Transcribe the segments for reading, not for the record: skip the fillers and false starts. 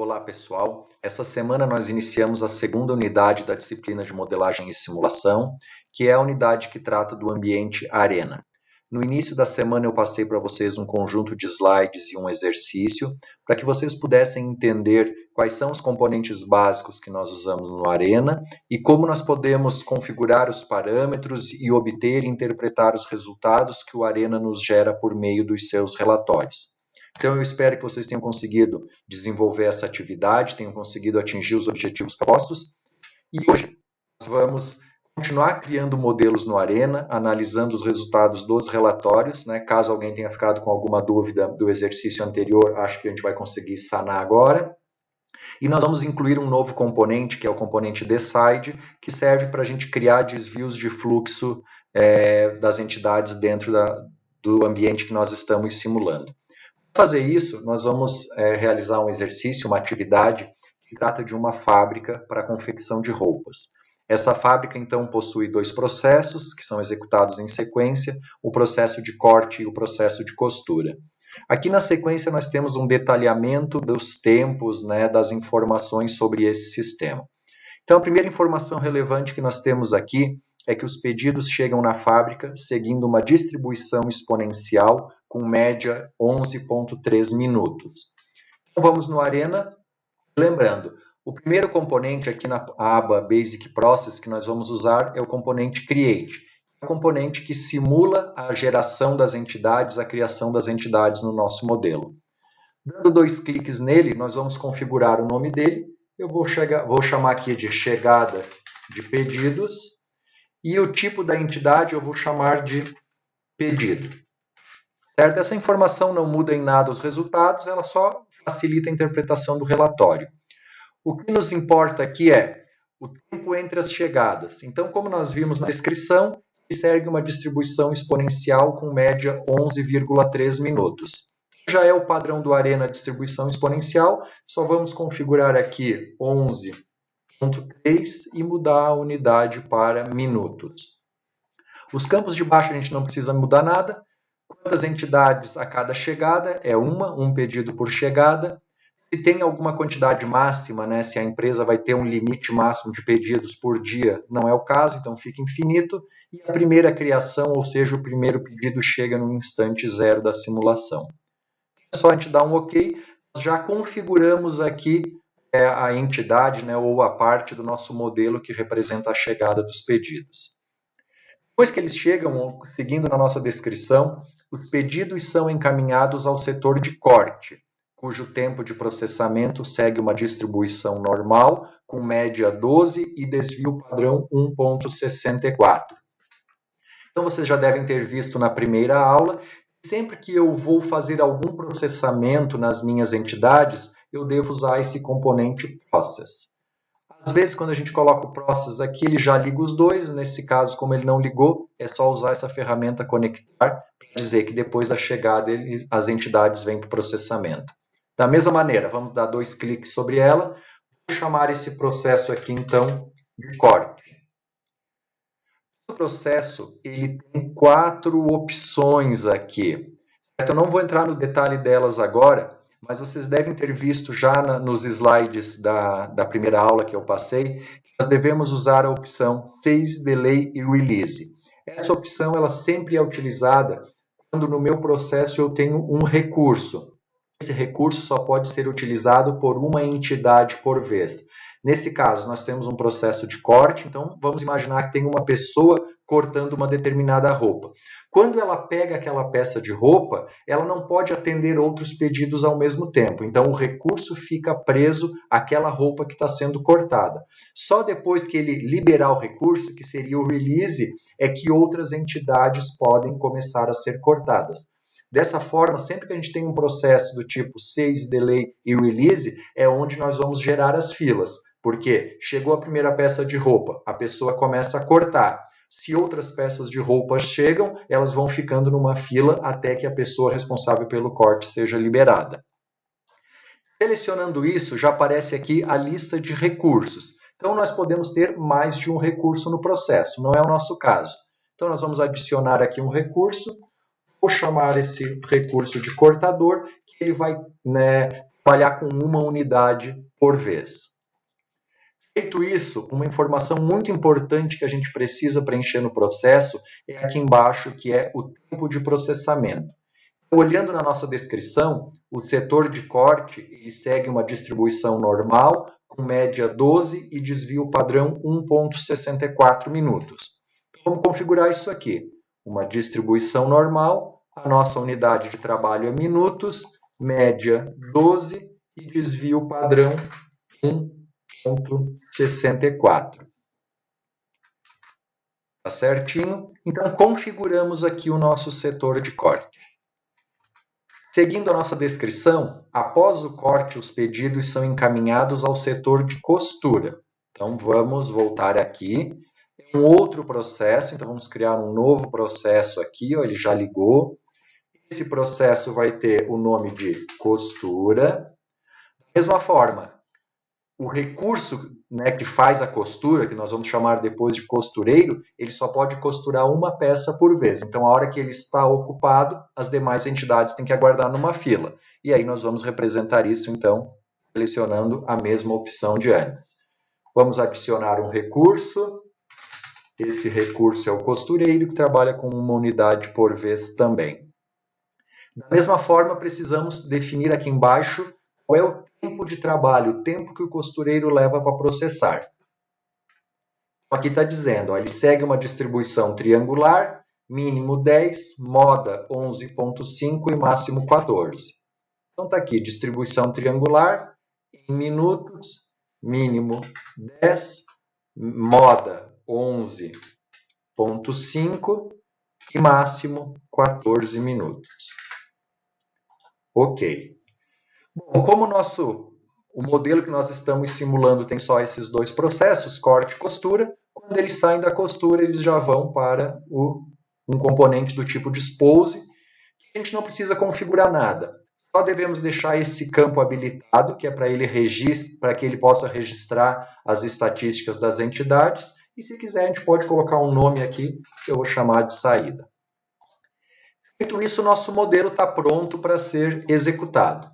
Olá pessoal, essa semana nós iniciamos a segunda unidade da disciplina de modelagem e simulação, que é a unidade que trata do ambiente Arena. No início da semana eu passei para vocês um conjunto de slides e um exercício para que vocês pudessem entender quais são os componentes básicos que nós usamos no Arena e como nós podemos configurar os parâmetros e obter e interpretar os resultados que o Arena nos gera por meio dos seus relatórios. Então eu espero que vocês tenham conseguido desenvolver essa atividade, tenham conseguido atingir os objetivos propostos. E hoje nós vamos continuar criando modelos no Arena, analisando os resultados dos relatórios. Caso alguém tenha ficado com alguma dúvida do exercício anterior, acho que a gente vai conseguir sanar agora. E nós vamos incluir um novo componente, que é o componente Decide, que serve para a gente criar desvios de fluxo das entidades dentro do ambiente que nós estamos simulando. Para fazer isso, nós vamos realizar um exercício, uma atividade que trata de uma fábrica para confecção de roupas. Essa fábrica, então, possui dois processos que são executados em sequência, o processo de corte e o processo de costura. Aqui na sequência nós temos um detalhamento dos tempos, das informações sobre esse sistema. Então, a primeira informação relevante que nós temos aqui é que os pedidos chegam na fábrica seguindo uma distribuição exponencial com média 11,3 minutos. Então vamos no Arena. Lembrando, o primeiro componente aqui na aba Basic Process que nós vamos usar é o componente Create. É o componente que simula a geração das entidades, a criação das entidades no nosso modelo. Dando dois cliques nele, nós vamos configurar o nome dele. Eu vou chamar aqui de chegada de pedidos. E o tipo da entidade eu vou chamar de pedido. Certo? Essa informação não muda em nada os resultados, ela só facilita a interpretação do relatório. O que nos importa aqui é o tempo entre as chegadas. Então, como nós vimos na descrição, segue uma distribuição exponencial com média 11,3 minutos. Já é o padrão do Arena distribuição exponencial, só vamos configurar aqui 11,3 e mudar a unidade para minutos. Os campos de baixo a gente não precisa mudar nada. Quantas entidades a cada chegada? É um pedido por chegada. Se tem alguma quantidade máxima, se a empresa vai ter um limite máximo de pedidos por dia, não é o caso, então fica infinito. E a primeira criação, ou seja, o primeiro pedido chega no instante zero da simulação. É só a gente dar um OK. Nós já configuramos aqui a entidade ou a parte do nosso modelo que representa a chegada dos pedidos. Depois que eles chegam, seguindo na nossa descrição, os pedidos são encaminhados ao setor de corte, cujo tempo de processamento segue uma distribuição normal, com média 12 e desvio padrão 1,64. Então vocês já devem ter visto na primeira aula, sempre que eu vou fazer algum processamento nas minhas entidades, eu devo usar esse componente Process. Às vezes, quando a gente coloca o Process aqui, ele já liga os dois. Nesse caso, como ele não ligou, é só usar essa ferramenta Conectar para dizer que depois da chegada as entidades vêm para o processamento. Da mesma maneira, vamos dar dois cliques sobre ela. Vou chamar esse processo aqui, então, de corte. O processo ele tem 4 opções aqui. Eu não vou entrar no detalhe delas agora, mas vocês devem ter visto já nos slides da primeira aula que eu passei, que nós devemos usar a opção Seize, Delay e Release. Essa opção ela sempre é utilizada quando no meu processo eu tenho um recurso. Esse recurso só pode ser utilizado por uma entidade por vez. Nesse caso, nós temos um processo de corte, então vamos imaginar que tem uma pessoa cortando uma determinada roupa. Quando ela pega aquela peça de roupa, ela não pode atender outros pedidos ao mesmo tempo. Então, o recurso fica preso àquela roupa que está sendo cortada. Só depois que ele liberar o recurso, que seria o release, é que outras entidades podem começar a ser cortadas. Dessa forma, sempre que a gente tem um processo do tipo Seize, Delay e Release, é onde nós vamos gerar as filas. Porque chegou a primeira peça de roupa, a pessoa começa a cortar. Se outras peças de roupa chegam, elas vão ficando numa fila até que a pessoa responsável pelo corte seja liberada. Selecionando isso, já aparece aqui a lista de recursos. Então, nós podemos ter mais de um recurso no processo, não é o nosso caso. Então, nós vamos adicionar aqui um recurso. Vou chamar esse recurso de cortador, que ele vai trabalhar com uma unidade por vez. Feito isso, uma informação muito importante que a gente precisa preencher no processo é aqui embaixo, que é o tempo de processamento. Olhando na nossa descrição, o setor de corte ele segue uma distribuição normal, com média 12 e desvio padrão 1,64 minutos. Vamos configurar isso aqui. Uma distribuição normal, a nossa unidade de trabalho é minutos, média 12 e desvio padrão 1,64. Tá certinho? Então, configuramos aqui o nosso setor de corte. Seguindo a nossa descrição, após o corte, os pedidos são encaminhados ao setor de costura. Então, vamos voltar aqui. Um outro processo, então vamos criar um novo processo aqui, ó, ele já ligou. Esse processo vai ter o nome de costura. Da mesma forma, o recurso, né, que faz a costura, que nós vamos chamar depois de costureiro, ele só pode costurar uma peça por vez. Então, a hora que ele está ocupado, as demais entidades têm que aguardar numa fila. E aí nós vamos representar isso, então, selecionando a mesma opção de antes. Vamos adicionar um recurso. Esse recurso é o costureiro, que trabalha com uma unidade por vez também. Da mesma forma, precisamos definir aqui embaixo qual é o tempo de trabalho, o tempo que o costureiro leva para processar. Aqui está dizendo, ó, ele segue uma distribuição triangular, mínimo 10, moda 11,5 e máximo 14. Então está aqui, distribuição triangular, em minutos, mínimo 10, moda 11,5 e máximo 14 minutos. Ok. Bom, como o modelo que nós estamos simulando tem só esses dois processos, corte e costura, quando eles saem da costura, eles já vão para um componente do tipo dispose, que a gente não precisa configurar nada. Só devemos deixar esse campo habilitado, que é para que ele possa registrar as estatísticas das entidades, e se quiser a gente pode colocar um nome aqui, que eu vou chamar de saída. Feito isso, o nosso modelo está pronto para ser executado.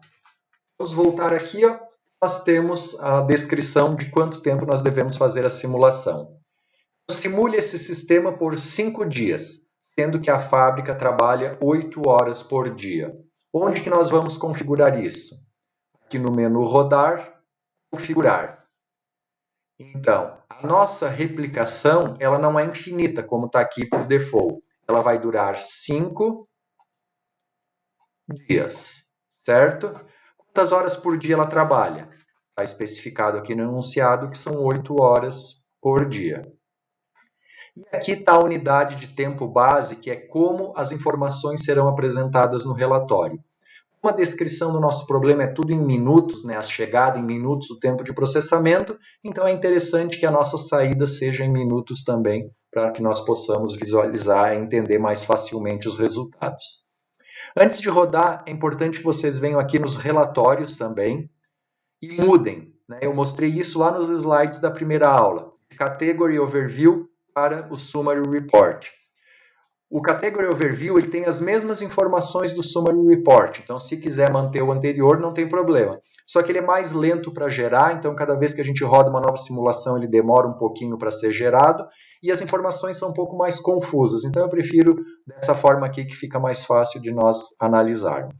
Vamos voltar aqui, ó. Nós temos a descrição de quanto tempo nós devemos fazer a simulação. Simule esse sistema por 5 dias, sendo que a fábrica trabalha 8 horas por dia. Onde que nós vamos configurar isso? Aqui no menu Rodar, Configurar. Então, a nossa replicação ela não é infinita, como está aqui por default. Ela vai durar 5 dias, certo? Quantas horas por dia ela trabalha? Está especificado aqui no enunciado que são 8 horas por dia. E aqui está a unidade de tempo base, que é como as informações serão apresentadas no relatório. Como a descrição do nosso problema é tudo em minutos, né? A chegada em minutos, o tempo de processamento, então é interessante que a nossa saída seja em minutos também, para que nós possamos visualizar e entender mais facilmente os resultados. Antes de rodar, é importante que vocês venham aqui nos relatórios também e mudem. Né? Eu mostrei isso lá nos slides da primeira aula. Category Overview para o Summary Report. O Category Overview ele tem as mesmas informações do Summary Report. Então, se quiser manter o anterior, não tem problema. Só que ele é mais lento para gerar, então cada vez que a gente roda uma nova simulação, ele demora um pouquinho para ser gerado e as informações são um pouco mais confusas. Então eu prefiro dessa forma aqui que fica mais fácil de nós analisarmos.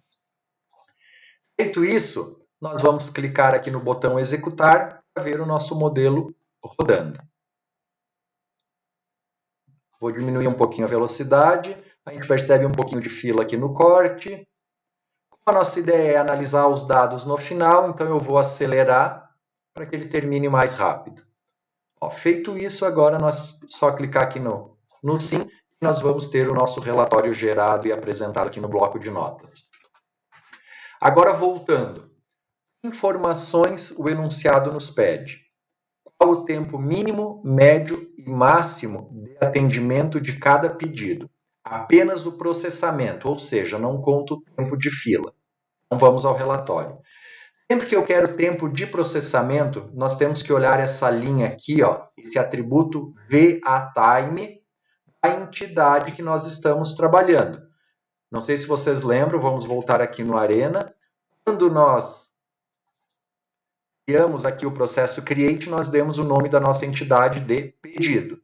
Feito isso, nós vamos clicar aqui no botão executar para ver o nosso modelo rodando. Vou diminuir um pouquinho a velocidade, a gente percebe um pouquinho de fila aqui no corte. A nossa ideia é analisar os dados no final, então eu vou acelerar para que ele termine mais rápido. Ó, feito isso, agora nós só clicar aqui no sim, e nós vamos ter o nosso relatório gerado e apresentado aqui no bloco de notas. Agora voltando. Informações o enunciado nos pede. Qual o tempo mínimo, médio e máximo de atendimento de cada pedido? Apenas o processamento, ou seja, não conta o tempo de fila. Então vamos ao relatório. Sempre que eu quero tempo de processamento, nós temos que olhar essa linha aqui, ó, esse atributo VATime, a entidade que nós estamos trabalhando. Não sei se vocês lembram, vamos voltar aqui no Arena. Quando nós criamos aqui o processo create, nós demos o nome da nossa entidade de pedido,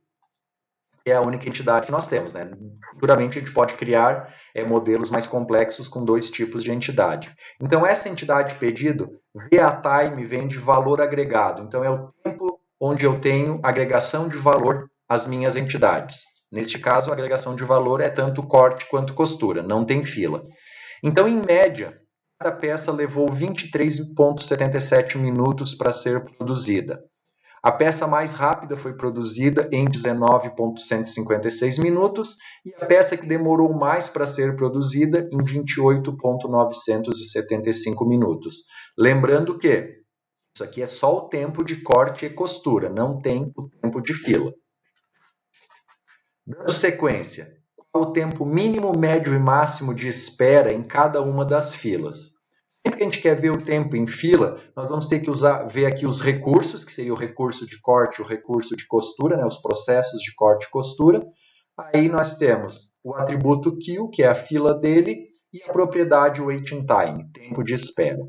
que é a única entidade que nós temos, né? Futuramente a gente pode criar modelos mais complexos com 2 tipos de entidade. Então essa entidade pedido, VATime, vem de valor agregado. Então é o tempo onde eu tenho agregação de valor às minhas entidades. Neste caso, a agregação de valor é tanto corte quanto costura, não tem fila. Então, em média, cada peça levou 23,77 minutos para ser produzida. A peça mais rápida foi produzida em 19,156 minutos e a peça que demorou mais para ser produzida em 28,975 minutos. Lembrando que isso aqui é só o tempo de corte e costura, não tem o tempo de fila. Dando sequência, qual o tempo mínimo, médio e máximo de espera em cada uma das filas? Sempre que a gente quer ver o tempo em fila, nós vamos ter que ver aqui os recursos, que seria o recurso de corte e o recurso de costura, né, os processos de corte e costura. Aí nós temos o atributo queue, que é a fila dele, e a propriedade waiting time, tempo de espera.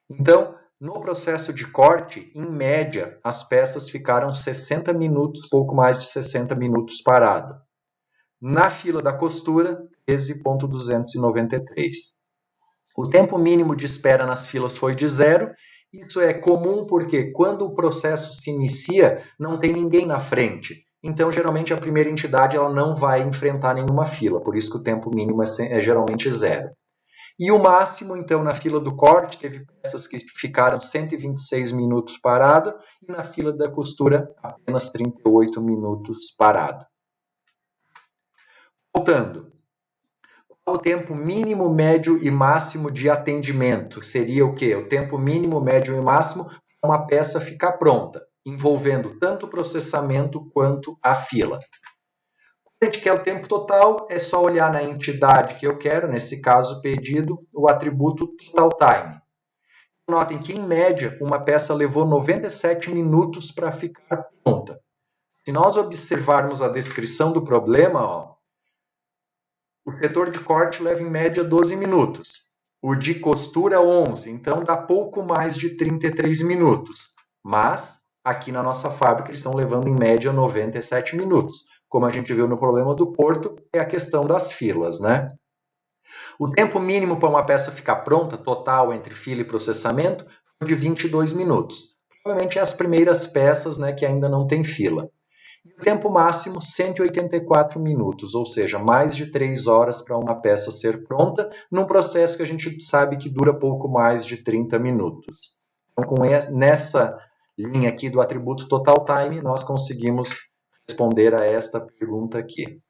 Então, no processo de corte, em média, as peças ficaram 60 minutos, pouco mais de 60 minutos parado. Na fila da costura, 13,293. O tempo mínimo de espera nas filas foi de 0. Isso é comum porque quando o processo se inicia, não tem ninguém na frente. Então, geralmente, a primeira entidade ela não vai enfrentar nenhuma fila. Por isso que o tempo mínimo é geralmente 0. E o máximo, então, na fila do corte, teve peças que ficaram 126 minutos parado e na fila da costura, apenas 38 minutos parado. Voltando. Qual o tempo mínimo, médio e máximo de atendimento? Seria o quê? O tempo mínimo, médio e máximo para uma peça ficar pronta, envolvendo tanto o processamento quanto a fila. Quando a gente quer o tempo total, é só olhar na entidade que eu quero, nesse caso pedido, o atributo total time. Notem que, em média, uma peça levou 97 minutos para ficar pronta. Se nós observarmos a descrição do problema, ó, o setor de corte leva em média 12 minutos. O de costura 11, então dá pouco mais de 33 minutos. Mas aqui na nossa fábrica eles estão levando em média 97 minutos. Como a gente viu no problema do Porto, é a questão das filas, né? O tempo mínimo para uma peça ficar pronta, total entre fila e processamento, foi de 22 minutos. Provavelmente é as primeiras peças, né, que ainda não tem fila. E o tempo máximo, 184 minutos, ou seja, mais de 3 horas para uma peça ser pronta, num processo que a gente sabe que dura pouco mais de 30 minutos. Então, nessa linha aqui do atributo total time, nós conseguimos responder a esta pergunta aqui.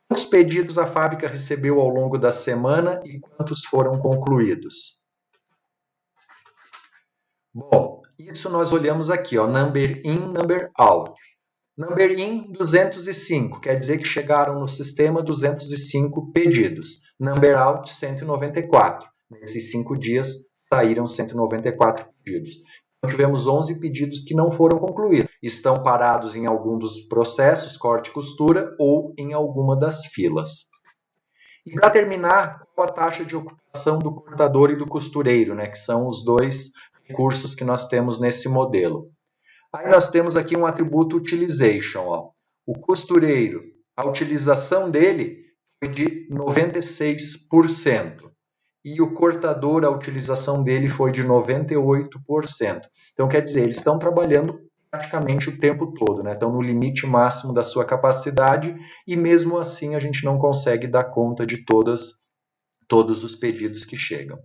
Quantos pedidos a fábrica recebeu ao longo da semana e quantos foram concluídos? Bom, isso nós olhamos aqui, ó, number in, number out. Number in, 205, quer dizer que chegaram no sistema 205 pedidos. Number out, 194. Nesses 5 dias saíram 194 pedidos. Então, tivemos 11 pedidos que não foram concluídos. Estão parados em algum dos processos, corte e costura, ou em alguma das filas. E para terminar, qual a taxa de ocupação do cortador e do costureiro, né, que são os 2 recursos que nós temos nesse modelo. Aí nós temos aqui um atributo utilization. Ó. O costureiro, a utilização dele foi de 96%. E o cortador, a utilização dele foi de 98%. Então, quer dizer, eles estão trabalhando praticamente o tempo todo, né? Estão no limite máximo da sua capacidade e mesmo assim a gente não consegue dar conta de todos os pedidos que chegam.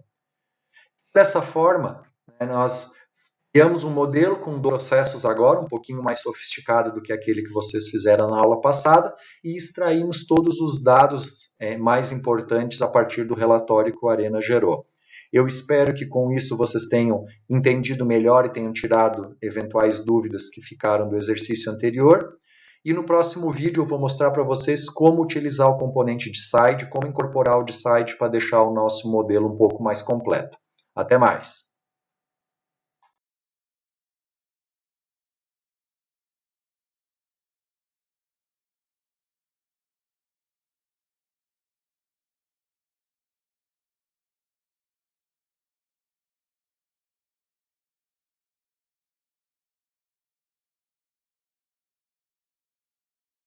Dessa forma, né, nós criamos um modelo com processos agora um pouquinho mais sofisticado do que aquele que vocês fizeram na aula passada e extraímos todos os dados mais importantes a partir do relatório que o Arena gerou. Eu espero que com isso vocês tenham entendido melhor e tenham tirado eventuais dúvidas que ficaram do exercício anterior. E no próximo vídeo eu vou mostrar para vocês como utilizar o componente Decide, como incorporar o Decide para deixar o nosso modelo um pouco mais completo. Até mais!